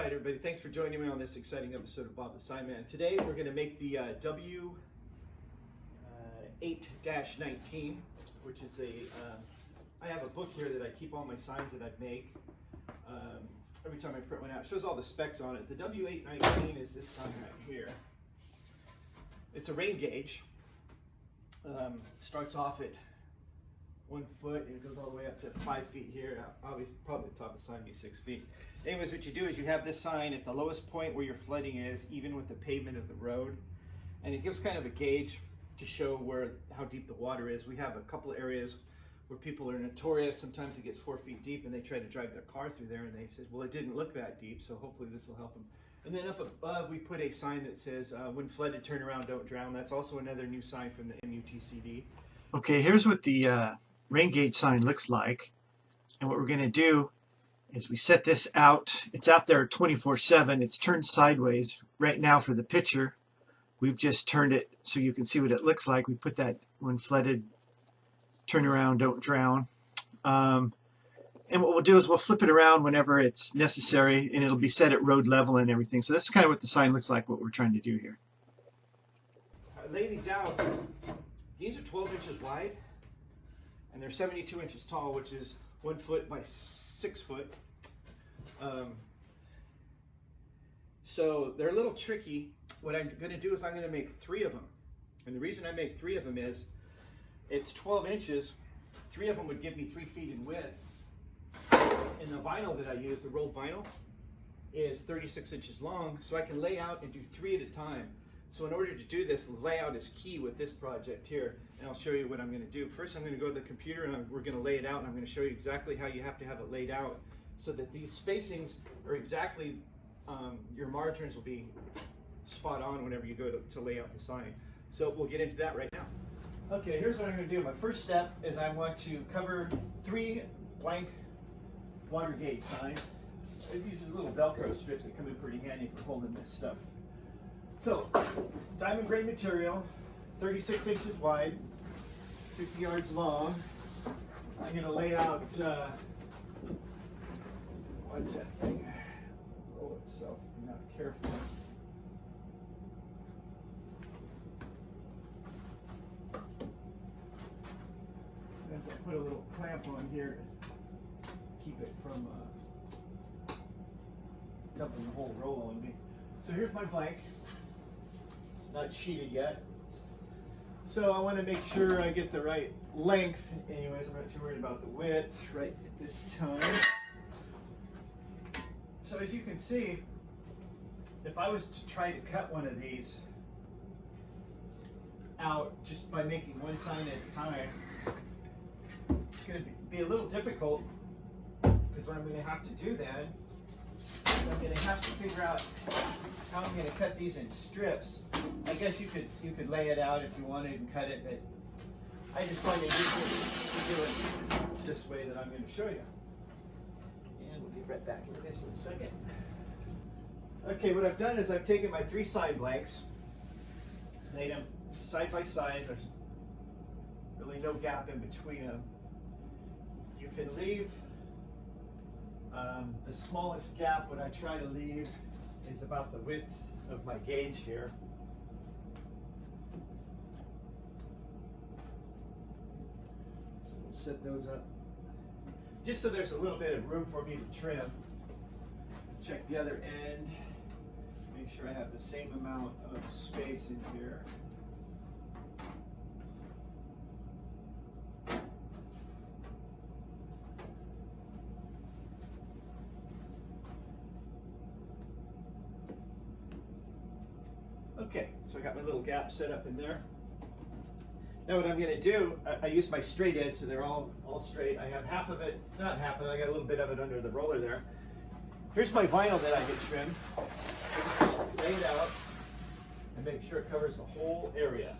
right, everybody, thanks for joining me on this exciting episode of Bob the Signman. Today we're going to make the W8-19, which is I have a book here that I keep all my signs that I make. Every time I print one out, it shows all the specs on it. The W8-19 is this sign right here. It's a rain gauge. Starts off at 1 foot and it goes all the way up to 5 feet here. Obviously, probably the top of the sign would be 6 feet. Anyways, what you do is you have this sign at the lowest point where your flooding is, even with the pavement of the road. And it gives kind of a gauge to show how deep the water is. We have a couple of areas where people are notorious. Sometimes it gets 4 feet deep and they try to drive their car through there and they say, well, it didn't look that deep, so hopefully this will help them. And then up above, we put a sign that says, when flooded, turn around, don't drown. That's also another new sign from the MUTCD. Okay, here's what the rain gauge sign looks like. And what we're going to do is we set this out. It's out there 24/7. It's turned sideways. Right now for the picture, we've just turned it so you can see what it looks like. We put that when flooded, turn around, don't drown. And what we'll do is we'll flip it around whenever it's necessary, and it'll be set at road level and everything. So this is kind of what the sign looks like, what we're trying to do here. I lay these out. These are 12 inches wide, and they're 72 inches tall, which is 1 foot by 6 foot. So they're a little tricky. What I'm going to do is I'm going to make 3 of them. And the reason I make 3 of them is it's 12 inches. 3 of them would give me 3 feet in width. And the vinyl that I use, the rolled vinyl, is 36 inches long, so I can lay out and do 3 at a time. So in order to do this, layout is key with this project here, and I'll show you what I'm going to do. First, I'm going to go to the computer and we're going to lay it out, and I'm going to show you exactly how you have to have it laid out so that these spacings are exactly, your margins will be spot on whenever you go to lay out the sign. So we'll get into that right now. Okay, here's what I'm going to do. My first step is I want to cover 3 blank water gauge signs. It uses little Velcro strips that come in pretty handy for holding this stuff. So, diamond gray material, 36 inches wide, 50 yards long. I'm going to lay out, what's that thing? Roll itself, I'm not careful. As I put a little clamp on here to keep it from dumping the whole roll on me. So here's my blank. It's not sheeted yet. So I want to make sure I get the right length. Anyways, I'm not too worried about the width right at this time. So as you can see, if I was to try to cut one of these out just by making one sign at a time, it's going to be a little difficult, because what I'm going to have to do then is I'm going to have to figure out how I'm going to cut these in strips. I guess you could lay it out if you wanted and cut it, but I just find it easier to do it this way that I'm going to show you. And we'll get right back into this in a second. Okay, what I've done is I've taken my 3 sign blanks, laid them side by side. There's really no gap in between them. You can leave the smallest gap. What I try to leave is about the width of my gauge here. So we'll set those up just so there's a little bit of room for me to trim. Check the other end. Make sure I have the same amount of space in here. Okay, so I got my little gap set up in there. Now what I'm going to do, I use my straight edge, so they're all straight. I have half of it, not half of it, I got a little bit of it under the roller there. Here's my vinyl that I get trimmed. I just lay it out and make sure it covers the whole area.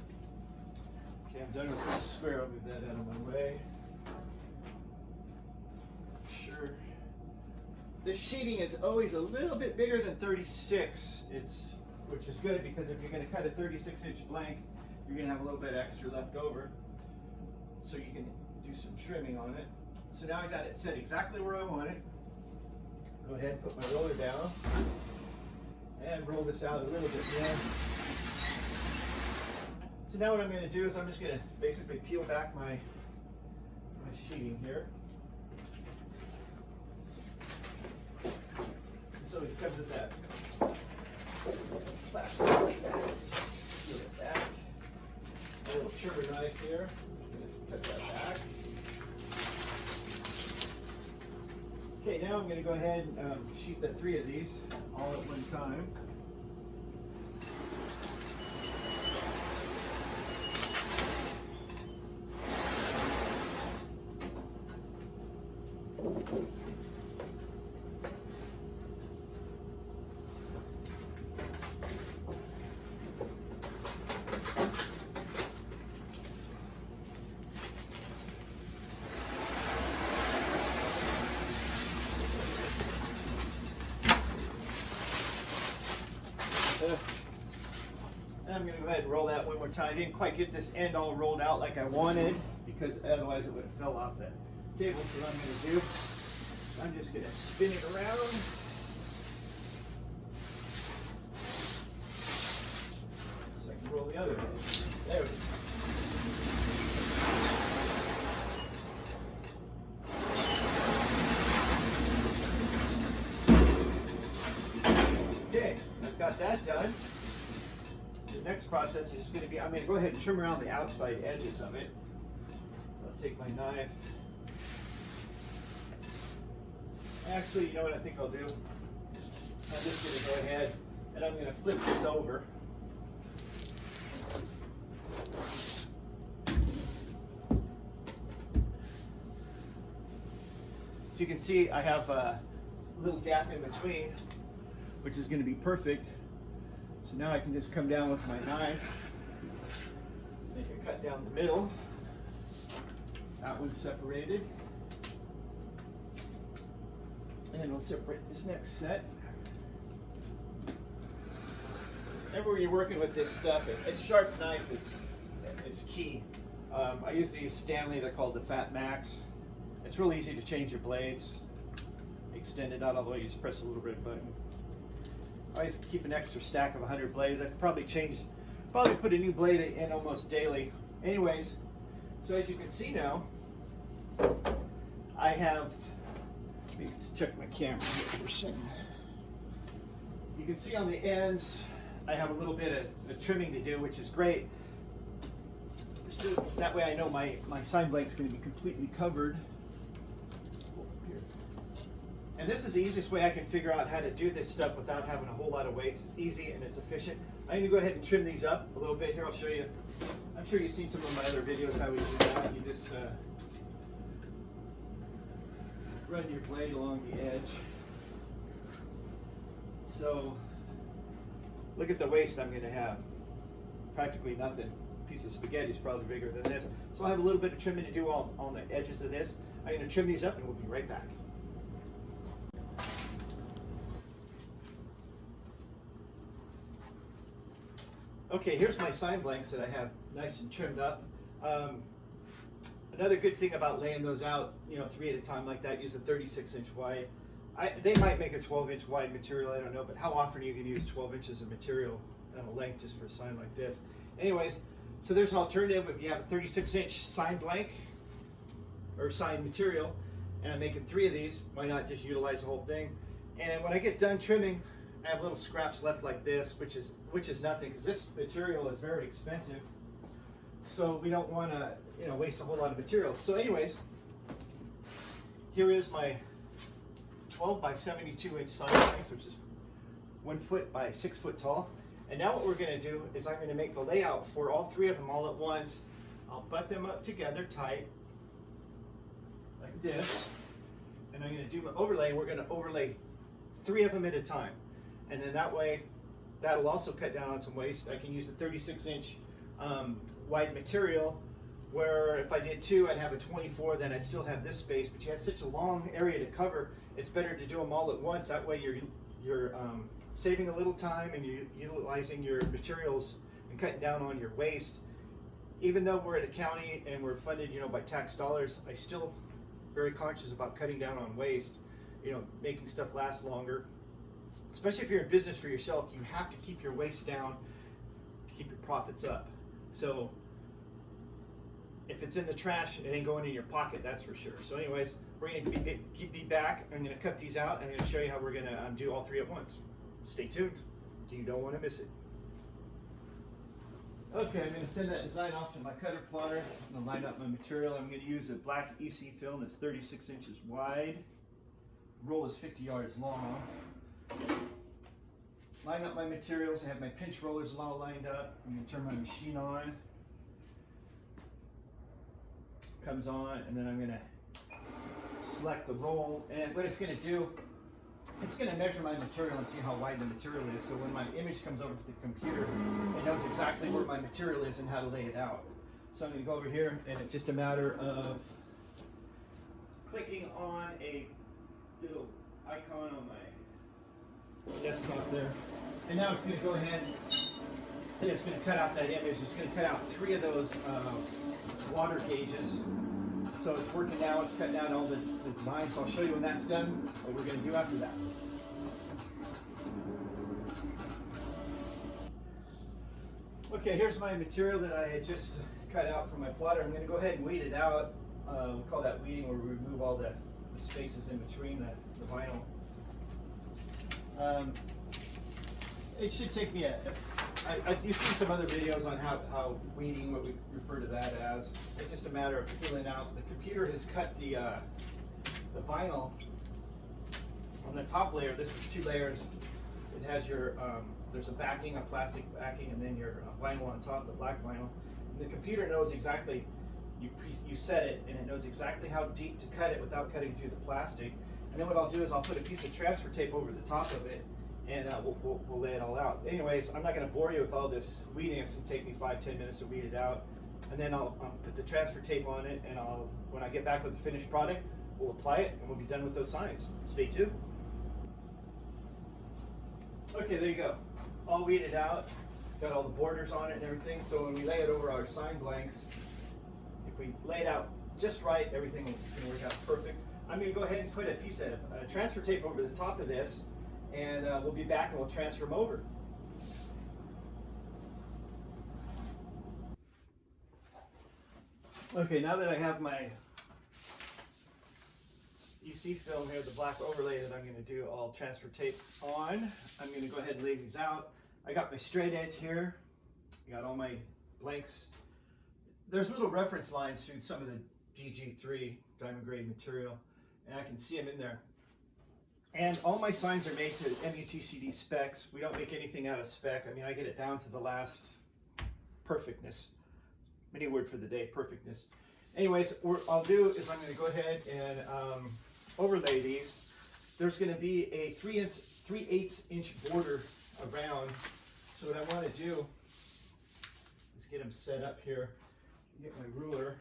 Okay, I'm done with this square. I'll move that out of my way. Sure. This sheeting is always a little bit bigger than 36. Which is good, because if you're going to cut a 36-inch blank, you're going to have a little bit extra left over, so you can do some trimming on it. So now I got it set exactly where I want it. Go ahead and put my roller down and roll this out a little bit more. So now what I'm going to do is I'm just going to basically peel back my sheeting here. This always comes with that plastic like that. Just peel it back. A little trimmer knife here. Cut that back. Okay, now I'm going to go ahead and sheet the 3 of these all at one time. I'm going to go ahead and roll that one more time. I didn't quite get this end all rolled out like I wanted because otherwise it would have fell off the table. So what I'm going to do, I'm just going to spin it around. So I can roll the other way. There we go. Okay, I've got that done. The next process is going to be, I'm going to go ahead and trim around the outside edges of it. So I'll take my knife. Actually, you know what I think I'll do? I'm just going to go ahead and I'm going to flip this over. So you can see I have a little gap in between, which is going to be perfect. So now I can just come down with my knife, make a cut down the middle. That one's separated. And we'll separate this next set. Whenever you're working with this stuff, a sharp knife is key. I use these Stanley, they're called the Fat Max. It's real easy to change your blades. Extend it out all the way, you just press a little red button. I always keep an extra stack of 100 blades. I could probably put a new blade in almost daily. Anyways, so as you can see now, I have, let me check my camera here for a second. You can see on the ends, I have a little bit of trimming to do, which is great. So that way I know my sign blank is going to be completely covered. And this is the easiest way I can figure out how to do this stuff without having a whole lot of waste. It's easy and it's efficient. I'm going to go ahead and trim these up a little bit here. I'll show you. I'm sure you've seen some of my other videos how we do that. You just run your blade along the edge. So look at the waste I'm going to have. Practically nothing. A piece of spaghetti is probably bigger than this. So I have a little bit of trimming to do on the edges of this. I'm going to trim these up and we'll be right back. Okay, here's my sign blanks that I have nice and trimmed up. Another good thing about laying those out, 3 at a time like that, use a 36-inch wide. They might make a 12-inch wide material, I don't know, but how often are you going to use 12 inches of material on a length just for a sign like this? Anyways, so there's an alternative. If you have a 36-inch sign blank or sign material, and I'm making 3 of these, why not just utilize the whole thing? And when I get done trimming, I have little scraps left like this, which is nothing, because this material is very expensive. So we don't want to, waste a whole lot of material. So anyways, here is my 12 by 72 inch sign blanks, which is 1 foot by 6 foot tall. And now what we're going to do is I'm going to make the layout for all 3 of them all at once. I'll butt them up together tight, like this. And I'm going to do my overlay. We're going to overlay 3 of them at a time. And then that way, that'll also cut down on some waste. I can use the 36-inch wide material, where if I did 2, I'd have a 24, then I'd still have this space. But you have such a long area to cover, it's better to do them all at once. That way you're saving a little time and you're utilizing your materials and cutting down on your waste. Even though we're at a county and we're funded, by tax dollars, I still very conscious about cutting down on waste. making stuff last longer. Especially if you're in business for yourself, you have to keep your waste down to keep your profits up. So if it's in the trash, it ain't going in your pocket, that's for sure. So anyways, we're going to be back. I'm going to cut these out, and I'm going to show you how we're going to do all three at once. Stay tuned. You don't want to miss it. Okay, I'm going to send that design off to my cutter plotter. I'm going to line up my material. I'm going to use a black EC film that's 36 inches wide. The roll is 50 yards long. Line up my materials. I have my pinch rollers all lined up. I'm going to turn my machine on. Comes on, and then I'm going to select the roll. And what it's going to do, it's going to measure my material and see how wide the material is. So when my image comes over to the computer, it knows exactly where my material is and how to lay it out. So I'm going to go over here, and it's just a matter of clicking on a little icon on my desktop there. And now it's going to go ahead and it's going to cut out that image. It's going to cut out 3 of those water gauges. So it's working now. It's cutting out all the design. So I'll show you when that's done, what we're going to do after that. Okay, here's my material that I had just cut out from my plotter. I'm going to go ahead and weed it out. We call that weeding, where we remove all the spaces in between the vinyl. It should take me you've seen some other videos on how weeding, what we refer to that as. It's just a matter of peeling out. The computer has cut the vinyl on the top layer. This is 2 layers. It has your, there's a backing, a plastic backing, and then your vinyl on top, the black vinyl. And the computer knows exactly, you set it, and it knows exactly how deep to cut it without cutting through the plastic. And then what I'll do is I'll put a piece of transfer tape over the top of it, and we'll lay it all out. Anyways, I'm not going to bore you with all this weeding. It's going to take me 5-10 minutes to weed it out. And then I'll put the transfer tape on it, and when I get back with the finished product, we'll apply it, and we'll be done with those signs. Stay tuned. Okay, there you go. All weeded out. Got all the borders on it and everything. So when we lay it over our sign blanks, if we lay it out just right, everything is going to work out perfect. I'm going to go ahead and put a piece of transfer tape over the top of this, and we'll be back and we'll transfer them over. Okay, now that I have my EC film here, the black overlay that I'm going to do, all transfer tape on. I'm going to go ahead and lay these out. I got my straight edge here. I got all my blanks. There's little reference lines through some of the DG3 diamond grade material, and I can see them in there. And all my signs are made to MUTCD specs. We don't make anything out of spec. I mean, I get it down to the last perfectness. Mini word for the day, perfectness. Anyways, what I'll do is I'm going to go ahead and overlay these. There's going to be a 3/8 inch border around. So what I want to do is get them set up here. Get my ruler,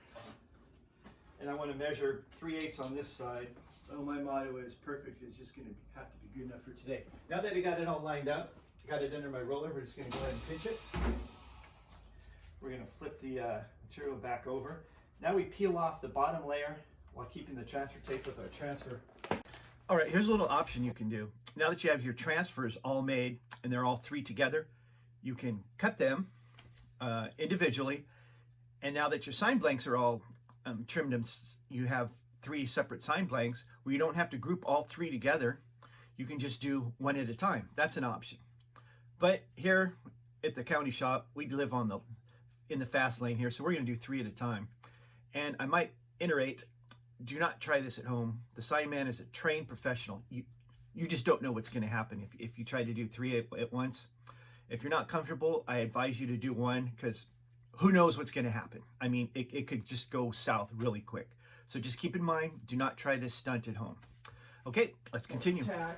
and I want to measure 3/8 on this side. Oh, my motto is perfect is just going to have to be good enough for today. Now that I got it all lined up, got it under my roller, we're just going to go ahead and pinch it. We're going to flip the material back over. Now we peel off the bottom layer while keeping the transfer tape with our transfer. All right, here's a little option you can do. Now that you have your transfers all made and they're all 3 together, you can cut them individually. And now that your sign blanks are all trimmed, and you have 3 separate sign blanks where you don't have to group all 3 together. You can just do one at a time. That's an option. But here at the county shop, we live in the fast lane here, so we're going to do 3 at a time. And I might iterate, do not try this at home. The Signman is a trained professional. You just don't know what's going to happen if you try to do 3 at once. If you're not comfortable, I advise you to do 1, because who knows what's going to happen. I mean, it could just go south really quick. So just keep in mind, do not try this stunt at home. Okay, let's continue. Okay, I'm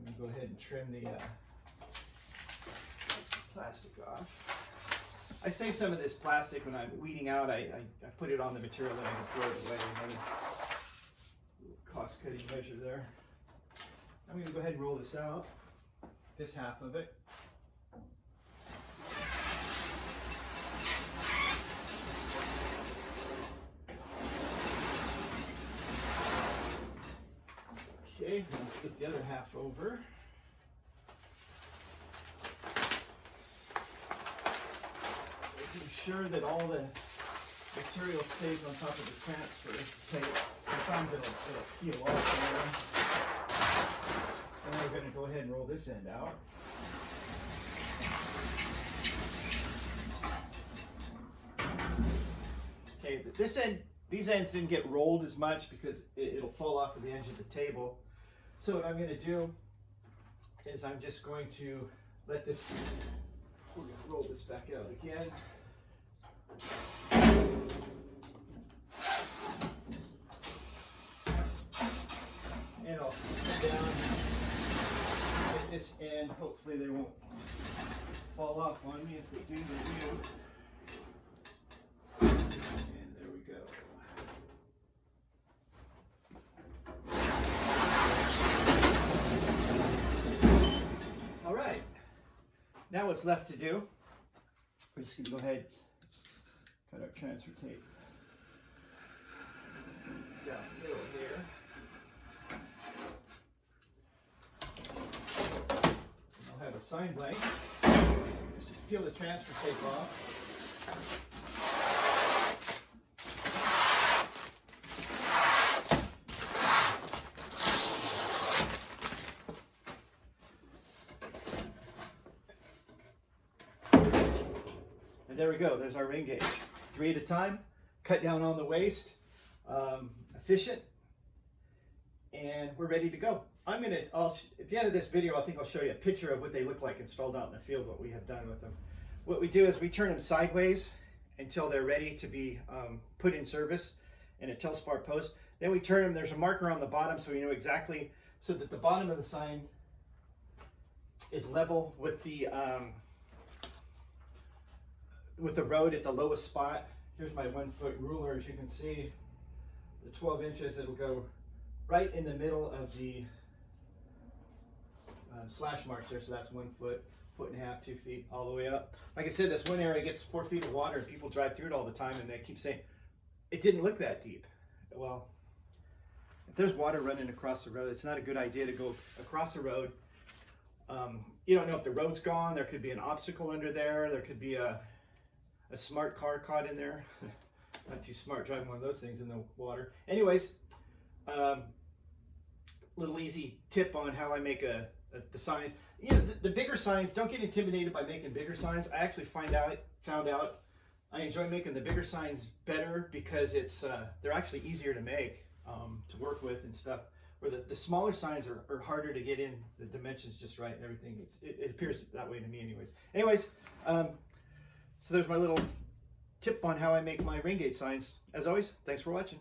going to go ahead and trim the plastic off. I save some of this plastic when I'm weeding out. I put it on the material and I can throw it away. Cost cutting measure there. I'm going to go ahead and roll this out, this half of it. way. I'll flip the other half over. Making sure that all the material stays on top of the transfer tape. Sometimes it'll peel off there. And then we're going to go ahead and roll this end out. Okay, these ends didn't get rolled as much because it'll fall off of the edge of the table. So what I'm going to do is I'm just going to let this, we're going to roll this back out again. And I'll put down at this end. Hopefully they won't fall off on me. If they do, they do. And there we go. All right. Now what's left to do, we're just going to go ahead and cut our transfer tape down the middle here. I'll have a sign blank. Just peel the transfer tape off. And there we go. There's our ring gauge. 3 at a time. Cut down on the waist. Efficient. And we're ready to go. At the end of this video, I think I'll show you a picture of what they look like installed out in the field, what we have done with them. What we do is we turn them sideways until they're ready to be put in service in a Telspar post. Then we turn them, there's a marker on the bottom so we know exactly, so that the bottom of the sign is level with the road at the lowest spot. Here's my 1-foot ruler, as you can see, the 12 inches, it'll go right in the middle of the slash marks there, so that's 1 foot, 1.5 feet, 2 feet, all the way up. Like I said, this one area gets 4 feet of water, and people drive through it all the time, and they keep saying, it didn't look that deep. Well, if there's water running across the road, it's not a good idea to go across the road. You don't know if the road's gone, there could be an obstacle under there, there could be a smart car caught in there. Not too smart driving one of those things in the water. Anyways, little easy tip on how I make the signs. You know, the bigger signs, don't get intimidated by making bigger signs. I actually found out I enjoy making the bigger signs better because they're actually easier to make, to work with and stuff. Where the smaller signs are harder to get in the dimensions just right and everything. It appears that way to me anyways. So there's my little tip on how I make my ring gauge signs. As always, thanks for watching.